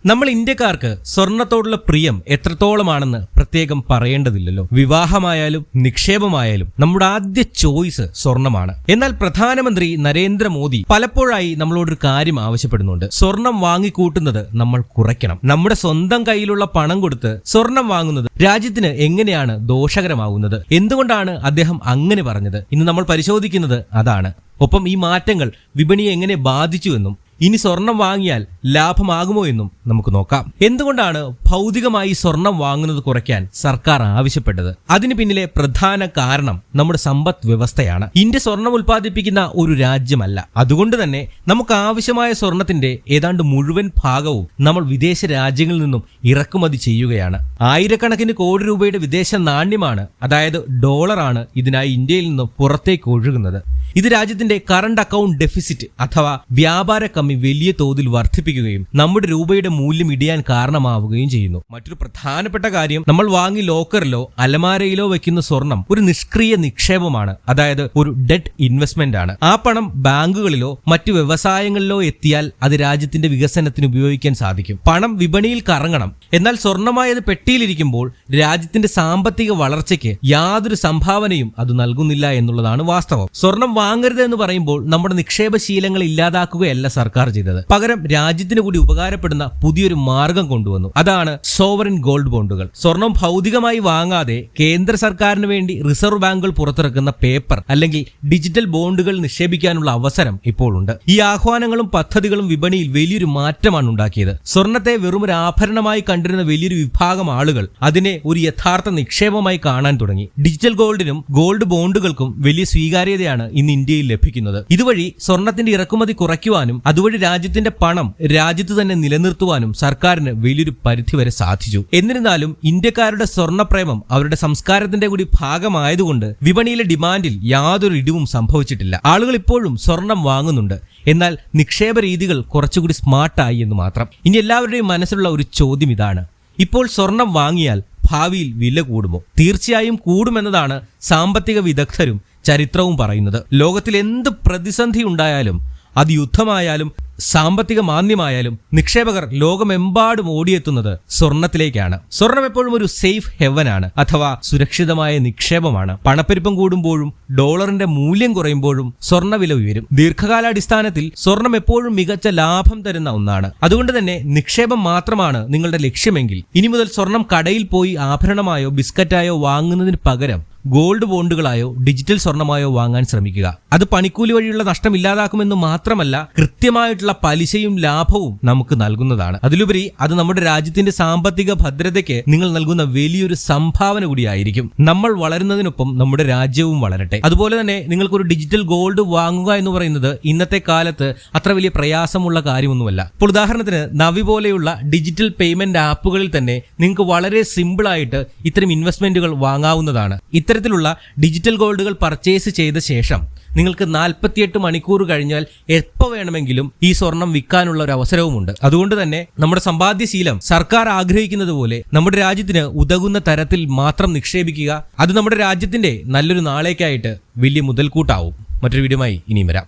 നമ്മൾ ഇന്ത്യക്കാർക്ക് സ്വർണത്തോടുള്ള പ്രിയം എത്രത്തോളമാണെന്ന് പ്രത്യേകം പറയേണ്ടതില്ലല്ലോ. വിവാഹമായാലും നിക്ഷേപമായാലും നമ്മുടെ ആദ്യ ചോയ്സ് സ്വർണമാണ്. എന്നാൽ പ്രധാനമന്ത്രി നരേന്ദ്രമോദി പലപ്പോഴായി നമ്മളോടൊരു കാര്യം ആവശ്യപ്പെടുന്നുണ്ട്. സ്വർണം വാങ്ങിക്കൂട്ടുന്നത് നമ്മൾ കുറയ്ക്കണം. നമ്മുടെ സ്വന്തം കയ്യിലുള്ള പണം കൊടുത്ത് സ്വർണം വാങ്ങുന്നത് രാജ്യത്തിന് എങ്ങനെയാണ് ദോഷകരമാകുന്നത്? എന്തുകൊണ്ടാണ് അദ്ദേഹം അങ്ങനെ പറഞ്ഞത്? ഇന്ന് നമ്മൾ പരിശോധിക്കുന്നത് അതാണ്. ഒപ്പം ഈ മാറ്റങ്ങൾ വിപണിയെ എങ്ങനെ ബാധിച്ചുവെന്നും ഇനി സ്വർണം വാങ്ങിയാൽ ലാഭമാകുമോ എന്നും നമുക്ക് നോക്കാം. എന്തുകൊണ്ടാണ് ഭൗതികമായി സ്വർണം വാങ്ങുന്നത് കുറയ്ക്കാൻ സർക്കാർ ആവശ്യപ്പെട്ടത്? അതിന് പിന്നിലെ പ്രധാന കാരണം നമ്മുടെ സമ്പദ് വ്യവസ്ഥയാണ്. ഇന്ത്യ സ്വർണം ഉൽപ്പാദിപ്പിക്കുന്ന ഒരു രാജ്യമല്ല. അതുകൊണ്ട് തന്നെ നമുക്ക് ആവശ്യമായ സ്വർണത്തിന്റെ ഏതാണ്ട് മുഴുവൻ ഭാഗവും നമ്മൾ വിദേശ രാജ്യങ്ങളിൽ നിന്നും ഇറക്കുമതി ചെയ്യുകയാണ്. ആയിരക്കണക്കിന് കോടി രൂപയുടെ വിദേശ നാണ്യമാണ്, അതായത് ഡോളറാണ് ഇതിനായി ഇന്ത്യയിൽ നിന്നും പുറത്തേക്ക് ഒഴുകുന്നത്. ഇത് രാജ്യത്തിന്റെ കറണ്ട് അക്കൗണ്ട് ഡെഫിസിറ്റ് അഥവാ വ്യാപാര കമ്മി വലിയ തോതിൽ വർദ്ധിപ്പിക്കുകയും നമ്മുടെ രൂപയുടെ മൂല്യം ഇടിയാൻ കാരണമാവുകയും ചെയ്യുന്നു. മറ്റൊരു പ്രധാനപ്പെട്ട കാര്യം, നമ്മൾ വാങ്ങി ലോക്കറിലോ അലമാരയിലോ വെക്കുന്ന സ്വർണം ഒരു നിഷ്ക്രിയ നിക്ഷേപമാണ്, അതായത് ഒരു ഡെറ്റ് ഇൻവെസ്റ്റ്മെന്റ് ആണ്. ആ പണം ബാങ്കുകളിലോ മറ്റു വ്യവസായങ്ങളിലോ എത്തിയാൽ അത് രാജ്യത്തിന്റെ വികസനത്തിന് ഉപയോഗിക്കാൻ സാധിക്കും. പണം വിപണിയിൽ കറങ്ങണം. എന്നാൽ സ്വർണമായത് പെട്ടിയിലിരിക്കുമ്പോൾ രാജ്യത്തിന്റെ സാമ്പത്തിക വളർച്ചയ്ക്ക് യാതൊരു സംഭാവനയും അത് നൽകുന്നില്ല എന്നുള്ളതാണ് വാസ്തവം. സ്വർണം വാങ്ങരുത് എന്ന് പറയുമ്പോൾ നമ്മുടെ നിക്ഷേപശീലങ്ങൾ ഇല്ലാതാക്കുകയല്ല സർക്കാർ ചെയ്തത്. പകരം രാജ്യത്തിന് കൂടി ഉപകാരപ്പെടുന്ന പുതിയൊരു മാർഗം കൊണ്ടുവന്നു. അതാണ് സോവറിൻ ഗോൾഡ് ബോണ്ടുകൾ. സ്വർണം ഭൗതികമായി വാങ്ങാതെ കേന്ദ്ര സർക്കാരിന് വേണ്ടി റിസർവ് ബാങ്കുകൾ പുറത്തിറക്കുന്ന പേപ്പർ അല്ലെങ്കിൽ ഡിജിറ്റൽ ബോണ്ടുകൾ നിക്ഷേപിക്കാനുള്ള അവസരം ഇപ്പോൾ ഉണ്ട്. ഈ ആഹ്വാനങ്ങളും പദ്ധതികളും വിപണിയിൽ വലിയൊരു മാറ്റമാണ് ഉണ്ടാക്കിയത്. സ്വർണത്തെ വെറും ഒരു ആഭരണമായി കണ്ടിരുന്ന വലിയൊരു വിഭാഗം ആളുകൾ അതിനെ ഒരു യഥാർത്ഥ നിക്ഷേപമായി കാണാൻ തുടങ്ങി. ഡിജിറ്റൽ ഗോൾഡിനും ഗോൾഡ് ബോണ്ടുകൾക്കും വലിയ സ്വീകാര്യതയാണ് ഇന്ന് ഇന്ത്യയിൽ ലഭിക്കുന്നത്. ഇതുവഴി സ്വർണത്തിന്റെ ഇറക്കുമതി കുറയ്ക്കുവാനും അതുവഴി രാജ്യത്തിന്റെ പണം രാജ്യത്ത് തന്നെ നിലനിർത്തുവാനും സർക്കാരിന് വലിയൊരു പരിധിവരെ സാധിച്ചു. എന്നിരുന്നാലും ഇന്ത്യക്കാരുടെ സ്വർണ്ണപ്രേമം അവരുടെ സംസ്കാരത്തിന്റെ കൂടി ഭാഗമായതുകൊണ്ട് വിപണിയിലെ ഡിമാൻഡിൽ യാതൊരു ഇടിവും സംഭവിച്ചിട്ടില്ല. ആളുകൾ ഇപ്പോഴും സ്വർണം വാങ്ങുന്നുണ്ട്. എന്നാൽ നിക്ഷേപ രീതികൾ കുറച്ചുകൂടി സ്മാർട്ടായി എന്ന് മാത്രം. ഇനി എല്ലാവരുടെയും മനസ്സിലുള്ള ഒരു ചോദ്യം ഇതാണ്: ഇപ്പോൾ സ്വർണം വാങ്ങിയാൽ ഭാവിയിൽ വില കൂടുമോ? തീർച്ചയായും കൂടുമെന്നതാണ് സാമ്പത്തിക വിദഗ്ധരും ചരിത്രവും പറയുന്നത്. ലോകത്തിൽ എന്ത് പ്രതിസന്ധി ഉണ്ടായാലും, അത് യുദ്ധമായാലും സാമ്പത്തിക മാന്ദ്യമായാലും, നിക്ഷേപകർ ലോകമെമ്പാടും ഓടിയെത്തുന്നത് സ്വർണത്തിലേക്കാണ്. സ്വർണം എപ്പോഴും ഒരു സേഫ് ഹെവനാണ്, അഥവാ സുരക്ഷിതമായ നിക്ഷേപമാണ്. പണപ്പെരുപ്പം കൂടുമ്പോഴും ഡോളറിന്റെ മൂല്യം കുറയുമ്പോഴും സ്വർണ്ണവില ഉയരും. ദീർഘകാലാടിസ്ഥാനത്തിൽ സ്വർണം എപ്പോഴും മികച്ച ലാഭം തരുന്ന ഒന്നാണ്. അതുകൊണ്ട് തന്നെ നിക്ഷേപം മാത്രമാണ് നിങ്ങളുടെ ലക്ഷ്യമെങ്കിൽ ഇനി മുതൽ സ്വർണം കടയിൽ പോയി ആഭരണമായോ ബിസ്ക്കറ്റായോ വാങ്ങുന്നതിന് പകരം ഗോൾഡ് ബോണ്ടുകളായോ ഡിജിറ്റൽ സ്വർണമായോ വാങ്ങാൻ ശ്രമിക്കുക. അത് പണിക്കൂലി വഴിയുള്ള നഷ്ടം ഇല്ലാതാക്കുമെന്ന് മാത്രമല്ല, കൃത്യമായിട്ടുള്ള പലിശയും ലാഭവും നമുക്ക് നൽകുന്നതാണ്. അതിലുപരി അത് നമ്മുടെ രാജ്യത്തിന്റെ സാമ്പത്തിക ഭദ്രതയ്ക്ക് നിങ്ങൾ നൽകുന്ന വലിയൊരു സംഭാവന കൂടിയായിരിക്കും. നമ്മൾ വളരുന്നതിനൊപ്പം നമ്മുടെ രാജ്യവും വളരട്ടെ. അതുപോലെ തന്നെ നിങ്ങൾക്കൊരു ഡിജിറ്റൽ ഗോൾഡ് വാങ്ങുക എന്ന് പറയുന്നത് ഇന്നത്തെ കാലത്ത് അത്ര വലിയ പ്രയാസമുള്ള കാര്യമൊന്നുമല്ല. ഇപ്പോൾ ഉദാഹരണത്തിന് നവി പോലെയുള്ള ഡിജിറ്റൽ പേയ്മെന്റ് ആപ്പുകളിൽ തന്നെ നിങ്ങൾക്ക് വളരെ സിമ്പിൾ ആയിട്ട് ഇത്തരം ഇൻവെസ്റ്റ്മെന്റുകൾ വാങ്ങാവുന്നതാണ്. ഇത്തരത്തിലുള്ള ഡിജിറ്റൽ ഗോൾഡുകൾ പർച്ചേസ് ചെയ്ത ശേഷം നിങ്ങൾക്ക് 48 മണിക്കൂർ കഴിഞ്ഞാൽ എപ്പോൾ വേണമെങ്കിലും ഈ സ്വർണം വിൽക്കാനുള്ള ഒരു അവസരവുമുണ്ട്. അതുകൊണ്ട് തന്നെ നമ്മുടെ സമ്പാദ്യശീലം സർക്കാർ ആഗ്രഹിക്കുന്നത് പോലെ നമ്മുടെ രാജ്യത്തിന് ഉതകുന്ന തരത്തിൽ മാത്രം നിക്ഷേപിക്കുക. അത് നമ്മുടെ രാജ്യത്തിന്റെ നല്ലൊരു നാളേക്കായിട്ട് വലിയ മുതൽക്കൂട്ടാവും. മറ്റൊരു വീഡിയോയുമായി ഇനിയും വരാം.